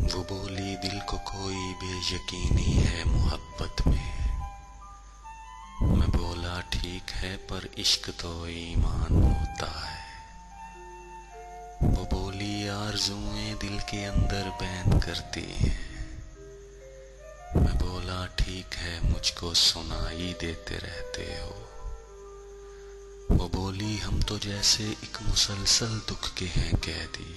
वो बोली दिल को कोई बेयकीनी है मोहब्बत में। मैं बोला ठीक है पर इश्क तो ईमान होता है। वो बोली आरज़ुएं दिल के अंदर बैन करती हैं। मैं बोला ठीक है मुझको सुनाई देते रहते हो। वो बोली हम तो जैसे एक मुसलसल दुख के हैं कैदी।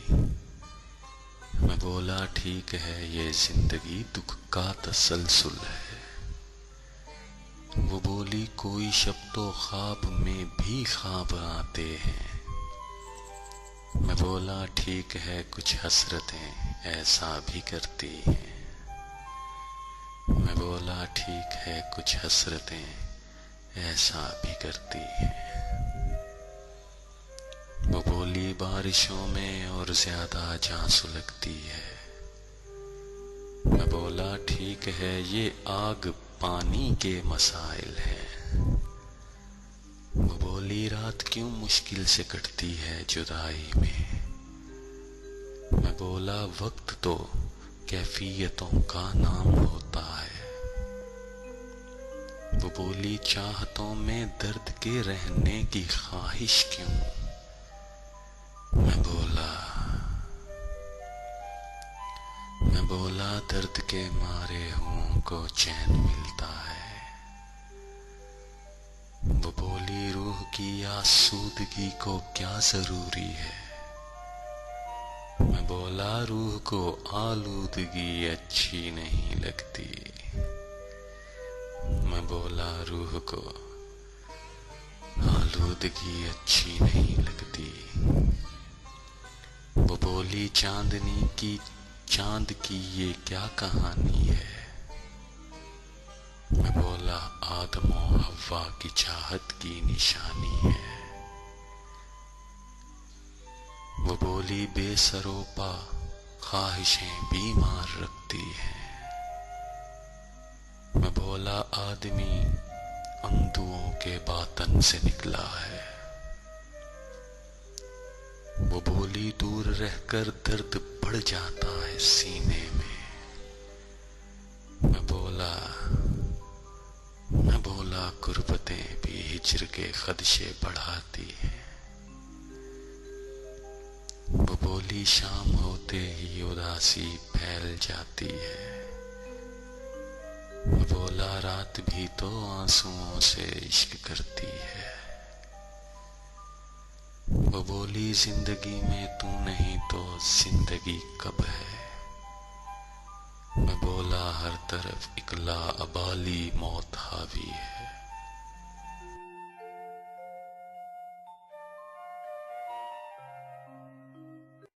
मैं बोला ठीक है ये जिंदगी दुख का तसलसल है। वो बोली कोई शब तो ख्वाब में भी ख्वाब आते हैं। मैं बोला ठीक है कुछ हसरतें ऐसा भी करती हैं। मैं बोला ठीक है कुछ हसरतें ऐसा भी करती हैं। वो बोली बारिशों में और ज्यादा जान सुलगती है। मैं बोला ठीक है ये आग पानी के मसाइल हैं। वो बोली रात क्यों मुश्किल से कटती है जुदाई में। मैं बोला वक्त तो कैफियतों का नाम होता है। वो बोली चाहतों में दर्द के रहने की ख्वाहिश क्यों। मैं बोला दर्द के मारे हुओं को चैन मिलता है। वो बोली रूह की आसूदगी को क्या जरूरी है। मैं बोला रूह को आलूदगी अच्छी नहीं लगती। मैं बोला रूह को आलूदगी अच्छी नहीं लगती। वो बोली चांद की ये क्या कहानी है। मैं बोला आदम और हव्वा की चाहत की निशानी है। वो बोली बेसरोपा ख्वाहिशें बीमार रखती हैं। मैं बोला आदमी अंधुओं के बातन से निकला है। वो बोली दूर रहकर दर्द बढ़ जाता है सीने में। मैं बोला गुर्बतें भी हिज्र के खदशे बढ़ाती हैं। वो बोली शाम होते ही उदासी फैल जाती है। मैं बोला रात भी तो आंसुओं से इश्क करती है। वो बोली जिंदगी में तू नहीं तो जिंदगी कब है। मैं बोला हर तरफ इकला अबाली मौत हावी है।